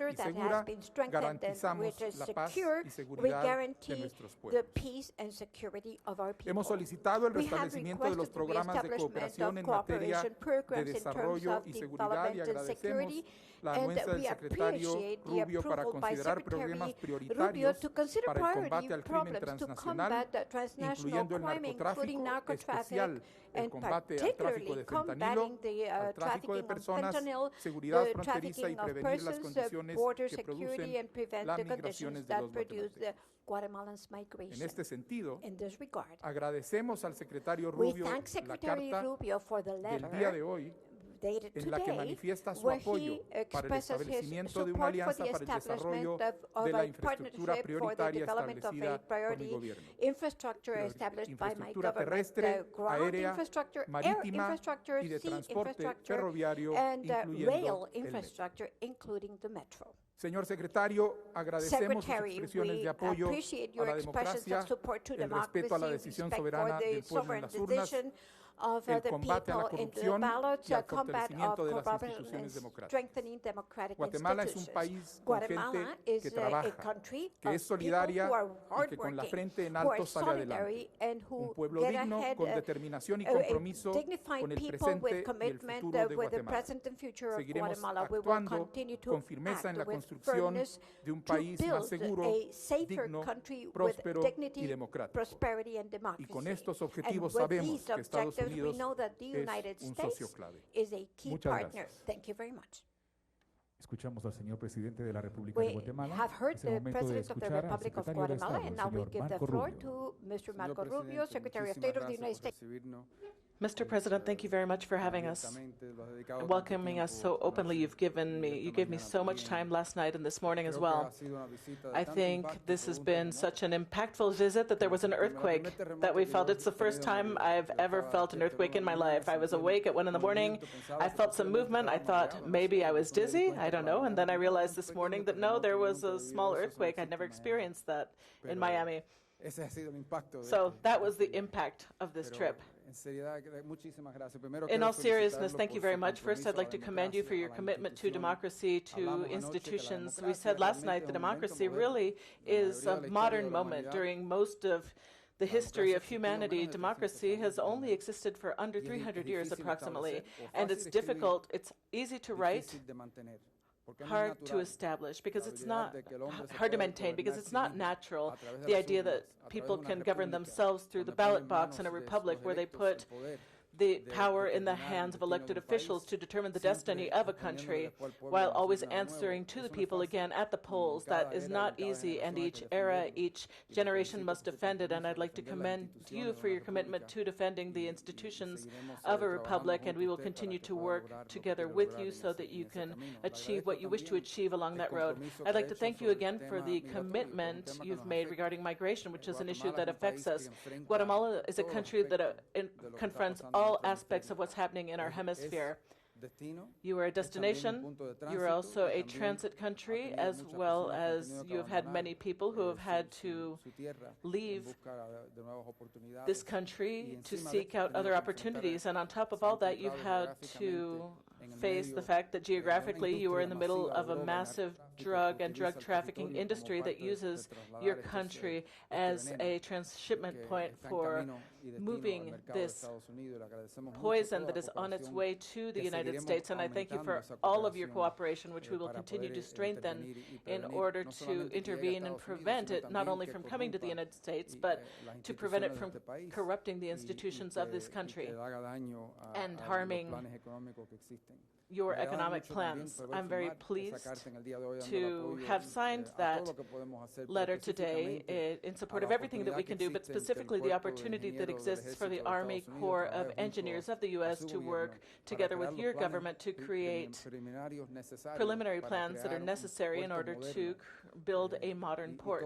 infrastructure y that has segura, been strengthened and garantizamos which is la paz secure, y we seguridad de guarantee nuestros the pueblos. peace and security of our people. Hemos solicitado el We have restablecimiento de los requested the programas de reestablishment cooperación of en materia cooperation de programs in terms desarrollo of y seguridad y development and agradecemos security, la and anuencia del we secretario appreciate the Rubio para approval by considerar Secretary programas Rubio prioritarios to consider para el combate priority al crimen problems to transnacional, combat the transnational incluyendo el crime, including narcotráfico, narcotraffic, especial el and combate al tráfico particularly de fentanilo, combating the al tráfico de trafficking of personas, fentanyl, seguridad the fronteriza y trafficking of prevenir las persons, condiciones border que security, producen and prevent las the migraciones conditions de that los produce the guatemaltecos. Guatemalans' En migration. este sentido, In this regard, agradecemos al secretario we Rubio thank la Secretary carta Rubio for the del día de letter hoy dated en la que today, manifiesta su where apoyo he para el expresses his establecimiento de una support for alianza the para el desarrollo establishment de la of a infraestructura partnership for the prioritaria development of a establecida por mi priority gobierno. infrastructure established by my Infraestructura government, terrestre, ground aérea, infrastructure, air marítima infrastructure, y de sea transporte infrastructure, ferroviario, and incluyendo rail el metro. infrastructure, including the metro. Señor secretario, agradecemos sus Secretary, expresiones de we apoyo appreciate a your la expressions democracia, of support to el respeto a la democracy, decisión respect for soberana the del pueblo en sovereign las urnas, decision of el the combate a la people in the corrupción ballots, y al combat of fortalecimiento de las corruption instituciones and democráticas. strengthening democratic Guatemala es un institutions. país con gente Guatemala que is a trabaja, country que es of people solidaria who are y que con la hardworking, frente en who are alto sale solidary, adelante. and who Un pueblo get digno, ahead, con determinación y a compromiso dignified con el people presente with y el commitment futuro de with the Guatemala. present and future of Seguiremos Guatemala. We will actuando continue to con firmeza en la act with construcción firmness de un to país más build seguro, a safer digno, country with próspero y dignity, democrático. prosperity, and Y democracy. con estos And objetivos with sabemos these que Estados objectives, we Unidos know that the United es un socio States clave. is a key Muchas partner. gracias. Thank you very much. Escuchamos al señor presidente de la República de We Guatemala. have heard Es el the momento de President of the escuchar al Republic of secretario de Guatemala, Estado, and el now we señor give the Marco floor Rubio. to Mr. Señor Marco Rubio, presidente, Secretary of muchísimas State of the gracias United por States. recibirnos. Mr. President, thank you very much for having us and welcoming us so openly. You gave me so much time last night and this morning as well. I think this has been such an impactful visit that there was an earthquake that we felt. It's the first time I've ever felt an earthquake in my life. I was awake at 1 in the morning. I felt some movement. I thought maybe I was dizzy. I don't know. And then I realized this morning that no, there was a small earthquake. I'd never experienced that in Miami. So that was the impact of this trip. In all seriousness, thank you very much. First, I'd like to commend you for your commitment to democracy, to institutions. We said last night that democracy really is a modern moment. During most of the history of humanity, democracy has only existed for under 300 years approximately, and it's difficult, it's easy to write, hard to establish, because it's not hard to maintain, because it's not natural, the idea that people can govern themselves through the ballot box in a republic where they put the power in the hands of elected officials to determine the destiny of a country while always answering to the people again at the polls. That is not easy, and each era, each generation must defend it, and I'd like to commend you for your commitment to defending the institutions of a republic, and we will continue to work together with you so that you can achieve what you wish to achieve along that road. I'd like to thank you again for the commitment you've made regarding migration, which is an issue that affects us. Guatemala is a country that confronts all aspects of what's happening in our hemisphere. You are a destination, you are also a transit country, as well as you have had many people who have had to leave this country to seek out other opportunities. And on top of all that, you've had to face the fact that geographically you are in the middle of a massive drug and drug trafficking industry that uses your country as a transshipment point for moving this poison that is on its way to the United States. And I thank you for all of your cooperation, which we will continue to strengthen in order to intervene and prevent it not only from coming to the United States, but to prevent it from corrupting the institutions of this country and harming your economic plans. I'm very pleased to have signed that letter today in support of everything that we can do, but specifically the opportunity that exists for the Army Corps of Engineers of the U.S. to work together with your government to create preliminary plans that are necessary in order to build a modern port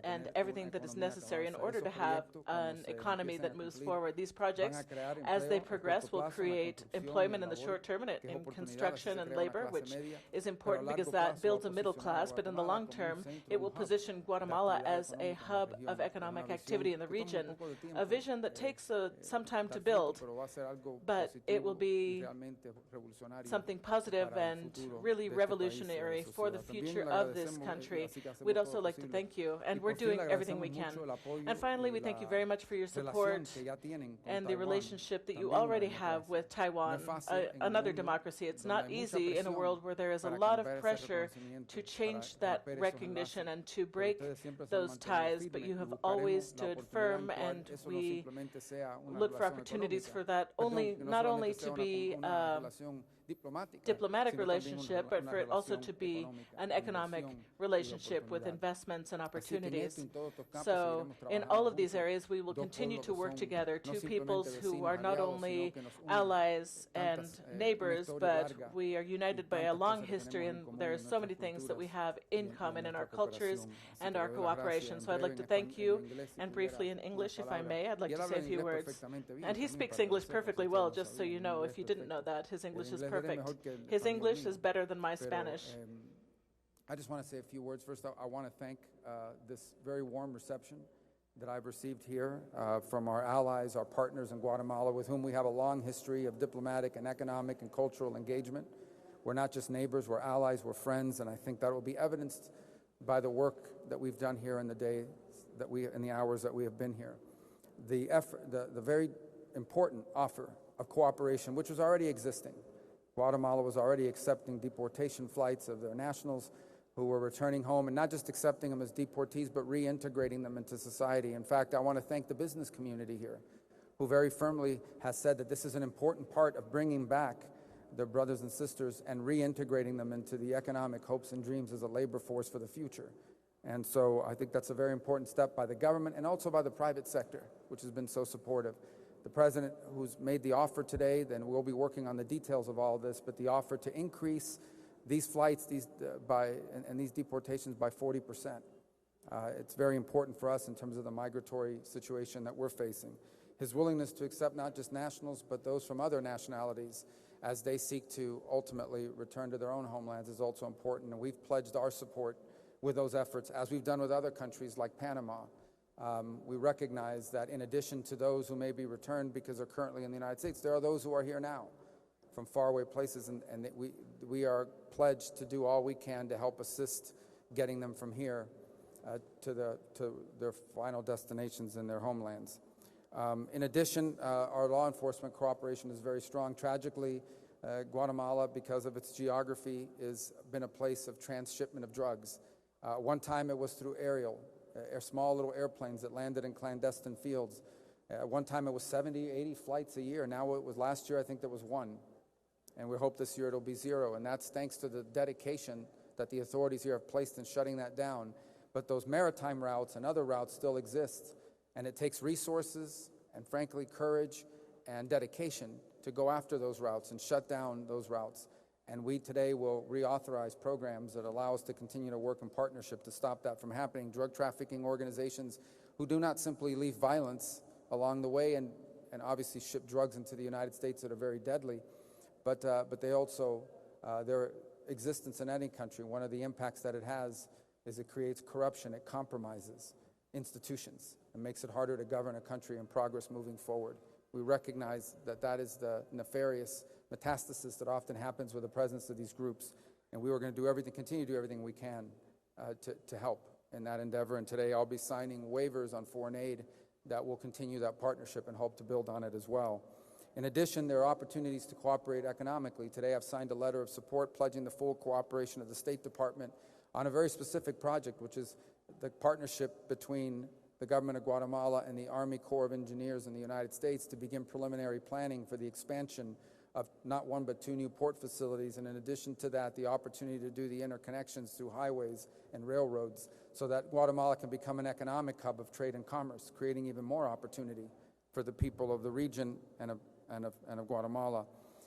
and everything that is necessary in order to have an economy that moves forward. These projects, as they progress, will create employment in the short term, and it in construction and labor, which is important because that builds a middle class, but in the long term, it will position Guatemala as a hub of economic activity in the region, a vision that takes some time to build, but it will be something positive and really revolutionary for the future of this country. We'd also like to thank you, and we're doing everything we can. And finally, we thank you very much for your support and the relationship that you already have with Taiwan, another democracy. It's not easy in a world where there is a lot of pressure to change that recognition and to break those ties, but you have always stood firm, and we look for opportunities for that, not only to be diplomatic relationship, but for it also to be an economic relationship with investments and opportunities. So in all of these areas, we will continue to work together, two peoples who are not only allies and neighbors, but we are united by a long history, and there are so many things that we have in common in our cultures and our cooperation. So I'd like to thank you, and briefly in English, if I may, I'd like to say a few words. And he speaks English perfectly well, just so you know, if you didn't know that. His English is perfect. His English is better than my Spanish. I just want to say a few words. First, I want to thank this very warm reception that I've received here from our allies, our partners in Guatemala, with whom we have a long history of diplomatic and economic and cultural engagement. We're not just neighbors, we're allies, we're friends, and I think that will be evidenced by the work that we've done here in the hours that we have been here. The very important offer of cooperation, which was already existing. Guatemala was already accepting deportation flights of their nationals who were returning home, and not just accepting them as deportees, but reintegrating them into society. In fact, I want to thank the business community here, who very firmly has said that this is an important part of bringing back their brothers and sisters and reintegrating them into the economic hopes and dreams as a labor force for the future. And so I think that's a very important step by the government and also by the private sector, which has been so supportive. The President, who's made the offer today, then we'll be working on the details of all of this, but the offer to increase these flights and these deportations by 40%. It's very important for us in terms of the migratory situation that we're facing. His willingness to accept not just nationals, but those from other nationalities as they seek to ultimately return to their own homelands is also important, and we've pledged our support with those efforts, as we've done with other countries like Panama. We recognize that in addition to those who may be returned because they're currently in the United States, there are those who are here now from faraway places, and we are pledged to do all we can to help assist getting them from here to their final destinations in their homelands. In addition, our law enforcement cooperation is very strong. Tragically, Guatemala, because of its geography, has been a place of transshipment of drugs. One time it was through small little airplanes that landed in clandestine fields. One time it was 70, 80 flights a year. Now it was last year, I think there was one. And we hope this year it'll be zero. And that's thanks to the dedication that the authorities here have placed in shutting that down. But those maritime routes and other routes still exist. And it takes resources and, frankly, courage and dedication to go after those routes and shut down those routes. And we today will reauthorize programs that allow us to continue to work in partnership to stop that from happening. Drug trafficking organizations who do not simply leave violence along the way and obviously ship drugs into the United States that are very deadly, but they also, their existence in any country, one of the impacts that it has is it creates corruption, it compromises institutions, and makes it harder to govern a country and progress moving forward. We recognize that that is the nefarious metastasis that often happens with the presence of these groups, and we are going to continue to do everything we can to help in that endeavor. And today I'll be signing waivers on foreign aid that will continue that partnership and hope to build on it as well. In addition, there are opportunities to cooperate economically. Today I've signed a letter of support pledging the full cooperation of the State Department on a very specific project, which is the partnership between the government of Guatemala and the Army Corps of Engineers in the United States to begin preliminary planning for the expansion of not one but two new port facilities, and in addition to that, the opportunity to do the interconnections through highways and railroads so that Guatemala can become an economic hub of trade and commerce, creating even more opportunity for the people of the region and of Guatemala.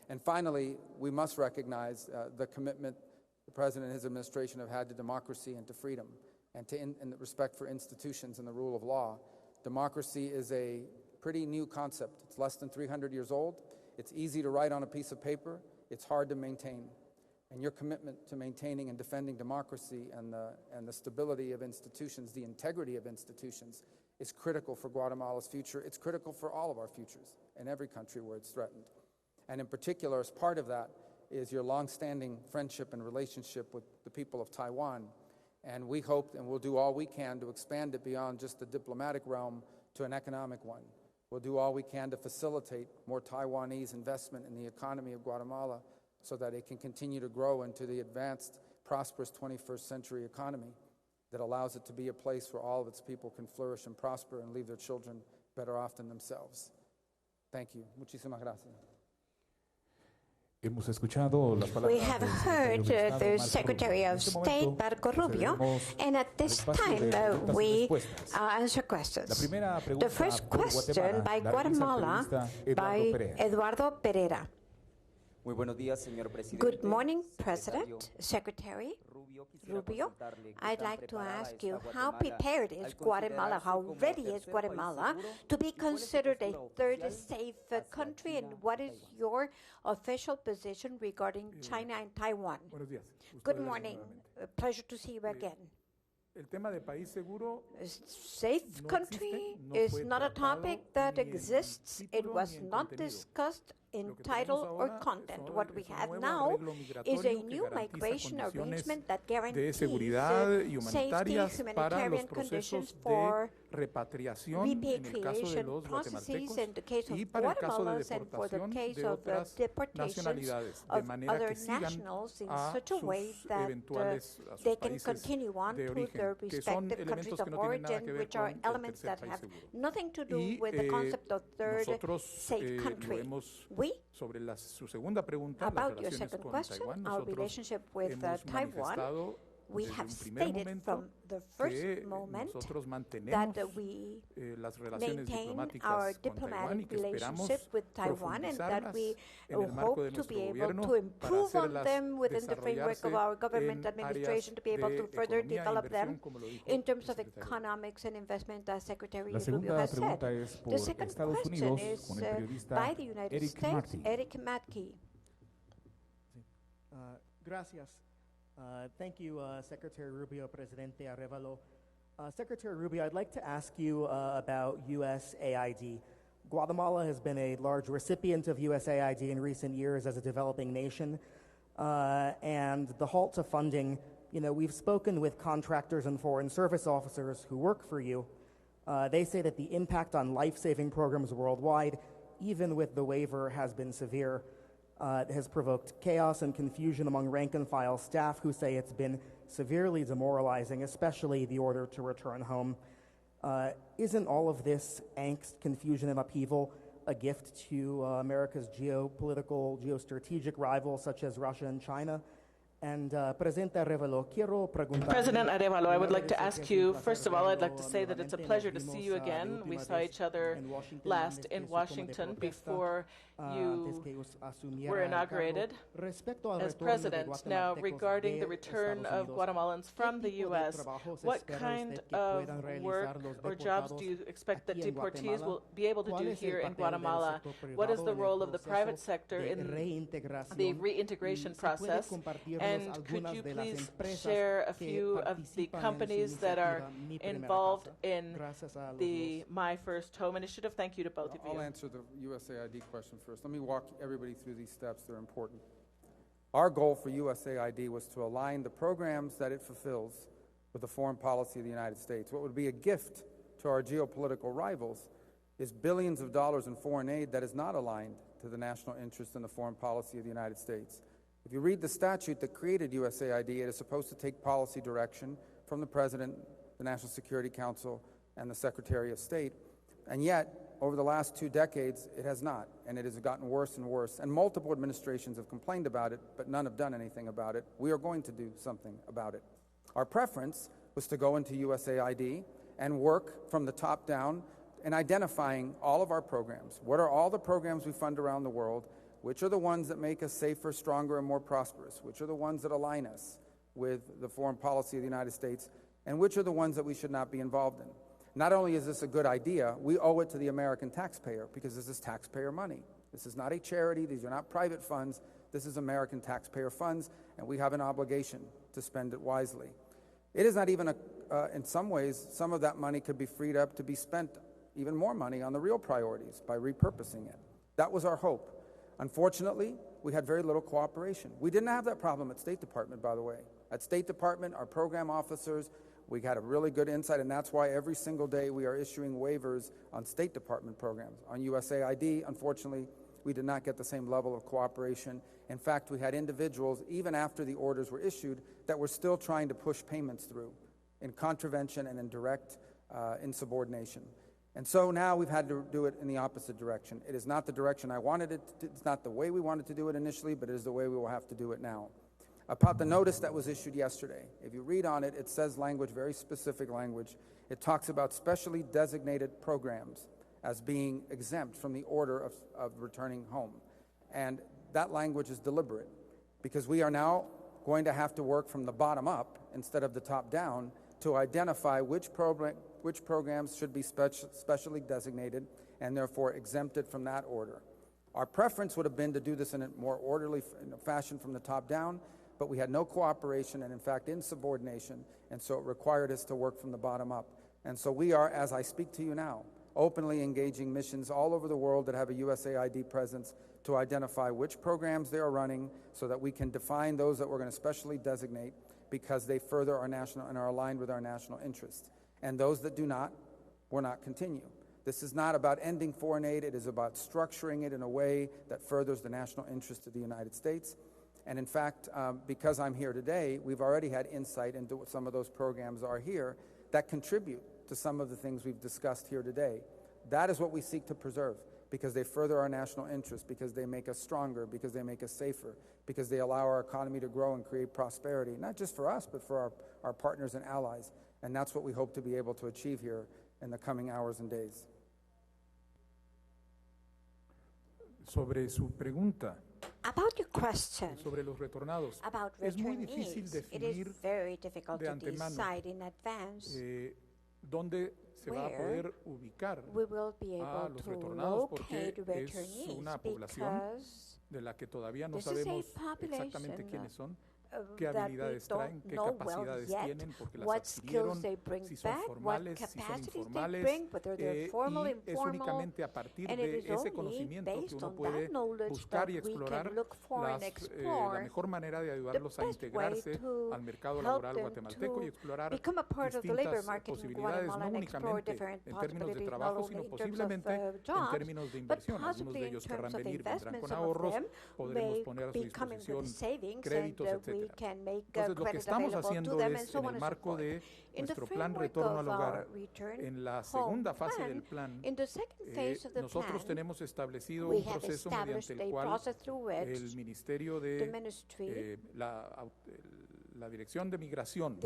And finally, we must recognize the commitment the President and his administration have had to democracy and to freedom, and to and respect for institutions and the rule of law. Democracy is a pretty new concept. It's less than 300 years old. It's easy to write on a piece of paper. it's hard to maintain. And your commitment to maintaining and defending democracy and the stability of institutions, the integrity of institutions, is critical for Guatemala's future. It's critical for all of our futures in every country where it's threatened. And in particular, as part of that, is your longstanding friendship and relationship with the people of Taiwan. And we hope and we'll do all we can to expand it beyond just the diplomatic realm to an economic one. We'll do all we can to facilitate more Taiwanese investment in the economy of Guatemala so that it can continue to grow into the advanced, prosperous 21st century economy that allows it to be a place where all of its people can flourish and prosper and leave their children better off than themselves. Thank you. Muchísimas gracias. Hemos escuchado las palabras We have heard the Secretary of State, Marco Rubio, and at this time we answer questions. The first question by Guatemala by Eduardo Pereira. Muy buenos días, señor presidente. Good morning, President, Secretary Rubio. I'd like to ask you how prepared is Guatemala, how ready is Guatemala to be considered a third safe country, and what is your official position regarding China and Taiwan? Buenos días. Good morning. A pleasure to see you again. El tema de país seguro Safe no country existe, no is fue not a tratado topic that ni en exists. It título was ni en not contenido. discussed in Lo que title tenemos or ahora content. es What we un have nuevo now arreglo is a migratorio que new garantiza migration condiciones arrangement that de guarantees seguridad y safety, humanitarias para los humanitarian conditions procesos for de repatriación en el caso de repatriation los processes guatemaltecos in the case of y para el caso de Guatemalans and for the deportación case de of the otras deportations nacionalidades, de of manera other que sigan nationals in a such a way sus that eventuales a sus they can países continue on de to origen, their que son respective countries elementos of que no tienen nada origin, que ver which are con el elements tercer that país have seguro. nothing to do Y with the concept of third nosotros safe lo country. hemos We, sobre su segunda pregunta, las about your relaciones second con question, Taiwán, our nosotros relationship with hemos Taiwan, manifestado we desde have un primer stated momento from the first que moment nosotros that mantenemos we las relaciones maintain diplomáticas our con Taiwán y diplomatic que esperamos relationship with Taiwan, and that we en el marco hope de to nuestro be able gobierno to para improve on hacerlas them within the framework of our government en administration, áreas to be able to de further economía e develop them inversión, como lo dijo in terms el of secretario. economics and investment, as Secretary La Rubio segunda has said. pregunta es por The second Estados question Unidos is con el periodista by the United Eric States, Martin. Eric Matke. Gracias. Thank you, Secretary Rubio, Presidente Arevalo. Secretary Rubio, I'd like to ask you about USAID. Guatemala has been a large recipient of USAID in recent years as a developing nation, and the halt to funding, we've spoken with contractors and foreign service officers who work for you. They say that the impact on life-saving programs worldwide, even with the waiver, has been severe. It has provoked chaos and confusion among rank-and-file staff who say it's been severely demoralizing, especially the order to return home. Isn't all of this angst, confusion, and upheaval a gift to America's geopolitical, geostrategic rivals such as Russia and China? And President Arevalo, President Arevalo, I would like to ask you, first of all, I'd like to say that it's a pleasure to see you again. We saw each other last in Washington before you were inaugurated as president. Now, regarding the return of Guatemalans from the U.S., what kind of work or jobs do you expect that deportees will be able to do here in Guatemala? What is the role of the private sector in the reintegration process? And could you please share a few of the companies that are involved in the My First Home initiative? Thank you to both of you. I'll answer the USAID question first. Let me walk everybody through these steps. They're important. Our goal for USAID was to align the programs that it fulfills with the foreign policy of the United States. What would be a gift to our geopolitical rivals is billions of dollars in foreign aid that is not aligned to the national interest and the foreign policy of the United States. If you read the statute that created USAID, it is supposed to take policy direction from the President, the National Security Council, and the Secretary of State. And yet, over the last 2 decades, it has not, and it has gotten worse and worse. And multiple administrations have complained about it, but none have done anything about it. We are going to do something about it. Our preference was to go into USAID and work from the top down in identifying all of our programs. What are all the programs we fund around the world? Which are the ones that make us safer, stronger, and more prosperous? Which are the ones that align us with the foreign policy of the United States? And which are the ones that we should not be involved in? Not only is this a good idea, we owe it to the American taxpayer because this is taxpayer money. This is not a charity. These are not private funds. This is American taxpayer funds, and we have an obligation to spend it wisely. It is not even in some ways, some of that money could be freed up to be spent, even more money, on the real priorities by repurposing it. That was our hope. Unfortunately, we had very little cooperation. We didn't have that problem at State Department, by the way. At State Department, our program officers, we had a really good insight, and that's why every single day we are issuing waivers on State Department programs. On USAID, unfortunately, we did not get the same level of cooperation. In fact, we had individuals, even after the orders were issued, that were still trying to push payments through in contravention and in direct insubordination. And so now we've had to do it in the opposite direction. It is not the direction I wanted it to, it's not the way we wanted to do it initially, but it is the way we will have to do it now. About the notice that was issued yesterday, if you read on it, it says language, very specific language. It talks about specially designated programs as being exempt from the order of returning home. And that language is deliberate because we are now going to have to work from the bottom up instead of the top down to identify which programs should be specially designated and therefore exempted from that order. Our preference would have been to do this in a more orderly fashion from the top down, but we had no cooperation and in fact insubordination, and so it required us to work from the bottom up. And so we are, as I speak to you now, openly engaging missions all over the world that have a USAID presence to identify which programs they are running so that we can define those that we're going to specially designate because they further our national and are aligned with our national interests. And those that do not, will not continue. This is not about ending foreign aid. It is about structuring it in a way that furthers the national interest of the United States. And in fact, because I'm here today, we've already had insight into what some of those programs are here that contribute to some of the things we've discussed here today. That is what we seek to preserve because they further our national interest, because they make us stronger, because they make us safer, because they allow our economy to grow and create prosperity, not just for us, but for our partners and allies. And that's what we hope to be able to achieve here in the coming hours and days. Sobre su pregunta About your question sobre los retornados, about es muy difícil returnees, it definir is very difficult de to antemano, decide in advance dónde se va a where poder ubicar we will be a able los to retornados porque locate es returnees una población because de la que todavía no this is a sabemos population exactamente quiénes son, qué that we habilidades don't traen, qué know well capacidades yet, tienen, porque las what adquirieron, skills they bring si son back, what formales, si son capacities they informales, bring, whether they're formal, y es informal, únicamente a partir and de it is ese only conocimiento que based uno on puede that knowledge buscar y that we explorar can look for and la explore mejor manera de the ayudarlos a best way integrarse to al mercado help laboral them guatemalteco to y explorar become a part of the labor distintas market in posibilidades, Guatemala no and explore únicamente different en términos de possibilities, not trabajo, only sino in terms of posiblemente en jobs, términos de but inversión. Algunos possibly de in ellos terms querrán of venir, vendrán investments. con Some of ahorros, them podremos may poner a su be coming disposición with savings, créditos, and we etcétera. can make Entonces, lo que credit estamos available to haciendo them, and es, so en on el and so marco forth. de In the nuestro plan framework Retorno of al Hogar, our return en la home segunda fase plan, del plan, in the second phase of the nosotros plan, tenemos establecido we un have proceso established mediante a el cual process through which el Ministerio the de ministry, la Dirección de Migración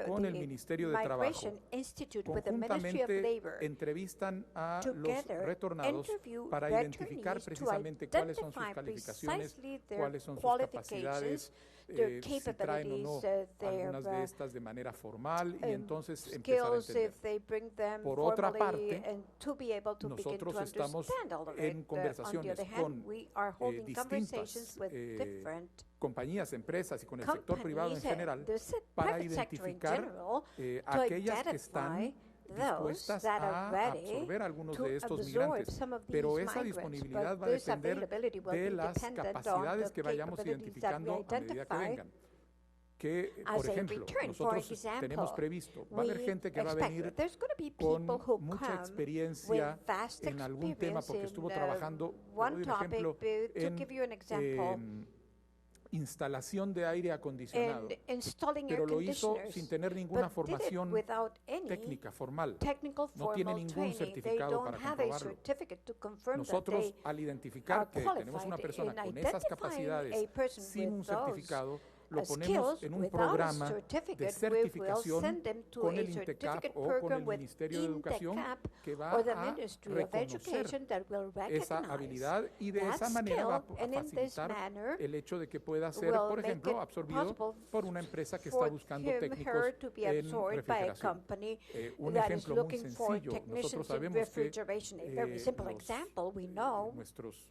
con el the Ministerio de Trabajo Migration Institute with the Ministry of conjuntamente Labor entrevistan a los together retornados interview para identificar returnees to precisamente cuáles son sus identify calificaciones, precisely their cuáles son sus qualifications, capacidades, their si traen o no capabilities, their algunas de estas de manera formal y entonces empezar a skills entender. if they bring them Por otra formally, parte, and to be able to begin to nosotros estamos understand all of en it. On the conversaciones other hand, con we are holding distintas conversations with different compañías, empresas y con el sector privado en companies, general the para private sector in identificar general, to aquellas que identify están those dispuestas that a are ready absorber algunos to de estos absorb migrantes, some of these pero esa migrants, disponibilidad but va a this depender availability will de be las dependent on capacidades the que vayamos capabilities that we identificando a medida que identify. vengan. Que, As por a ejemplo, return, for nosotros example, tenemos previsto, va a haber we gente que va a expect venir that there's going to be con people who mucha come experiencia with vast en algún tema experience porque estuvo in trabajando, one doy un ejemplo, topic, to give you an example, instalación de aire acondicionado, in installing air pero lo hizo conditioners, sin tener ninguna but did it formación without any técnica formal. technical No tiene formal ningún training. They certificado don't para have a comprobarlo. certificate to confirm that Nosotros, they al identificar are que tenemos una qualified. persona In con esas identifying capacidades a person sin un with those certificado, lo ponemos skills en un without a programa de certificate, we will certificación send them to con a el INTECAP certificate o con el program with Ministerio de Educación INTECAP que va or the a Ministry of reconocer Education that will esa recognize habilidad y de that esa manera va skill, a and in this facilitar manner el hecho de que pueda ser, will por make ejemplo, it absorbido possible por una empresa que está for buscando him, técnicos her to be en absorbed by a refrigeración. company Un that is ejemplo muy looking for sencillo, nosotros technicians in sabemos que refrigeration. A very simple example, we know nuestros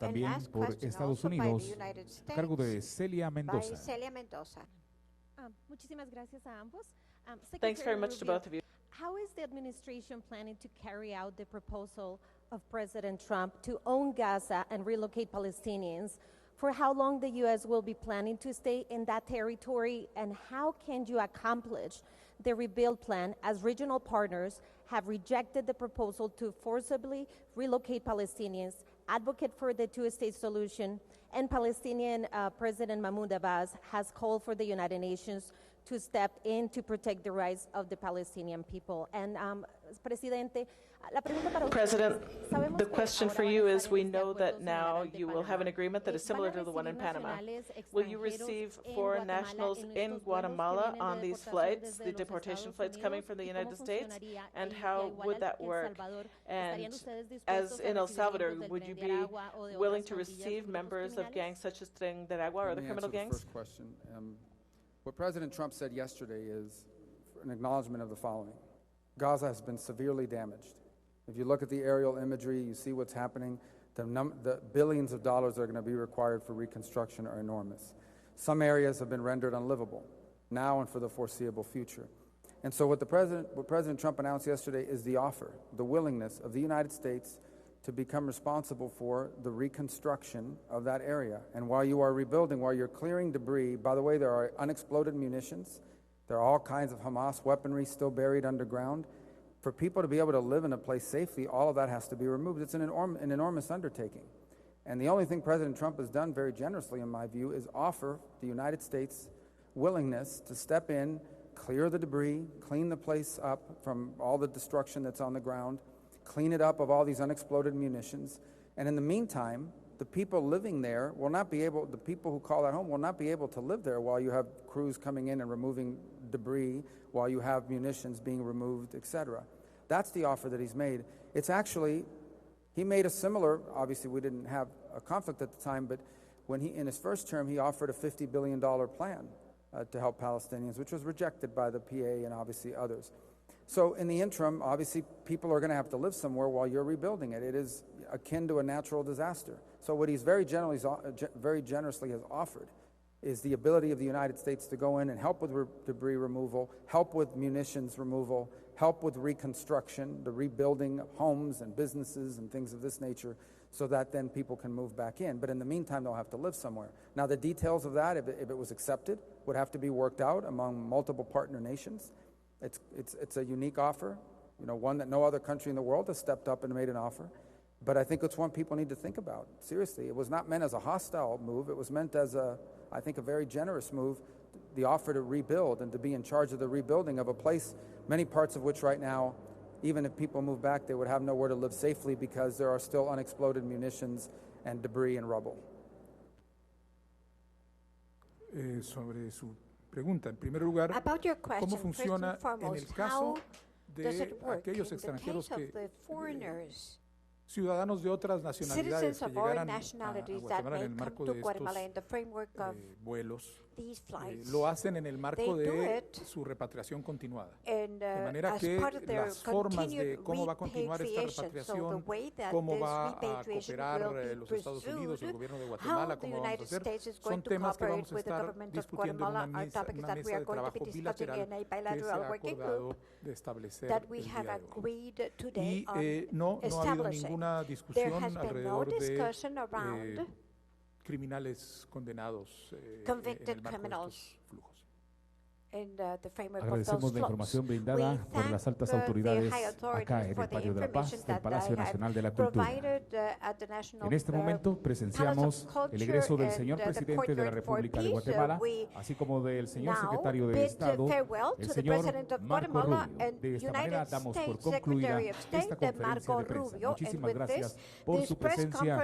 también last por question Estados also by the Unidos, United a cargo de States, Celia by Mendoza. Celia Mendoza. Muchísimas gracias a ambos. Thanks very Secretary much to Rubio, both of you. how is the administration planning to carry out the proposal of President Trump to own Gaza and relocate Palestinians? For how long the U.S. will be planning to stay in that territory, and how can you accomplish the rebuild plan as regional partners have rejected the proposal to forcibly relocate Palestinians advocate for the two-state solution, and Palestinian President Mahmoud Abbas has called for the United Nations to step in to protect the rights of the Palestinian people. And Presidente, la pregunta para President, sabemos the que question ahora for van a you estar is, en we este know acuerdo that now similar al de you will have an Panamá. agreement that is Van a similar to the one in recibir Panama. nacionales Will you extranjeros receive en foreign Guatemala nationals en in estos vuelos que Guatemala vienen de on these deportación flights, desde the los deportation Estados flights coming Unidos? from the ¿Y cómo United States? funcionaría? And Y how igual would al that El work? Salvador, And ¿estarían ustedes as dispuestos in a El recibir Salvador, miembros del would you Tren de be Aragua o de willing otras to pandillas receive o grupos members of criminales? gangs such as Tren de Aragua or Let other me criminal answer the gangs? first question. What President Trump said yesterday is an acknowledgement of the following. Gaza has been severely damaged. If you look at the aerial imagery, you see what's happening. The billions of dollars that are going to be required for reconstruction are enormous. Some areas have been rendered unlivable now and for the foreseeable future. And so what President Trump announced yesterday is the offer, the willingness of the United States to become responsible for the reconstruction of that area. And while you are rebuilding, while you're clearing debris, by the way, there are unexploded munitions. There are all kinds of Hamas weaponry still buried underground. For people to be able to live in a place safely, all of that has to be removed. It's an enormous undertaking. And the only thing President Trump has done very generously, in my view, is offer the United States willingness to step in, clear the debris, clean the place up from all the destruction that's on the ground, clean it up of all these unexploded munitions. And in the meantime, the people living there will not be able, the people who call that home will not be able to live there while you have crews coming in and removing debris, while you have munitions being removed, etc. That's the offer that he's made. It's actually, he made a similar, obviously we didn't have a conflict at the time, but when in his first term, he offered a $50 billion plan to help Palestinians, which was rejected by the PA and obviously others. So in the interim, obviously, people are going to have to live somewhere while you're rebuilding it. It is akin to a natural disaster. So what he's very generously has offered is the ability of the United States to go in and help with debris removal, help with munitions removal, help with reconstruction, the rebuilding of homes and businesses and things of this nature, so that then people can move back in. But in the meantime, they'll have to live somewhere. Now, the details of that, if it was accepted, would have to be worked out among multiple partner nations. It's a unique offer, one that no other country in the world has stepped up and made an offer. But I think it's one people need to think about. Seriously, it was not meant as a hostile move. It was meant as I think, a very generous move, the offer to rebuild and to be in charge of the rebuilding of a place, many parts of which right now, even if people move back, they would have nowhere to live safely because there are still unexploded munitions and debris and rubble. Sobre su pregunta, en primer lugar, About your question, ¿cómo funciona first and en el foremost, caso how does de it work aquellos in the extranjeros case que of the foreigners? ciudadanos de otras nacionalidades Citizens que of foreign llegaran a nationalities that Guatemala may en el come marco to de Guatemala estos in the framework of vuelos, these flights? lo hacen en el marco They do de it su repatriación continuada. And, De manera as que part of their las formas de continued cómo va a continuar esta repatriation, so the repatriación, way that cómo this va a repatriation cooperar will be los Estados Unidos y el pursued, gobierno de how Guatemala, the cómo vamos a United hacer, States is son going to temas que cooperate vamos a with the estar government of discutiendo en Guatemala una are topics mesa that we are de going to trabajo be discussing bilateral in a que se bilateral ha working acordado group de establecer that el we día have de hoy. agreed today Y on no ha habido establishing. ninguna There discusión has been no alrededor de discussion around criminales condenados en convicted el marco de criminals. estos flujos. In the framework of Agradecemos those la flows. información We brindada por las thank altas the autoridades high authorities acá en for el the Patio de la Paz information del that Palacio they have Nacional de la Cultura. provided at the National En este momento presenciamos el egreso del señor presidente de la República de Guatemala, así como del señor secretario de Estado, el señor Marco Rubio. De esta manera damos por concluida esta conferencia de prensa. Muchísimas gracias por su presencia.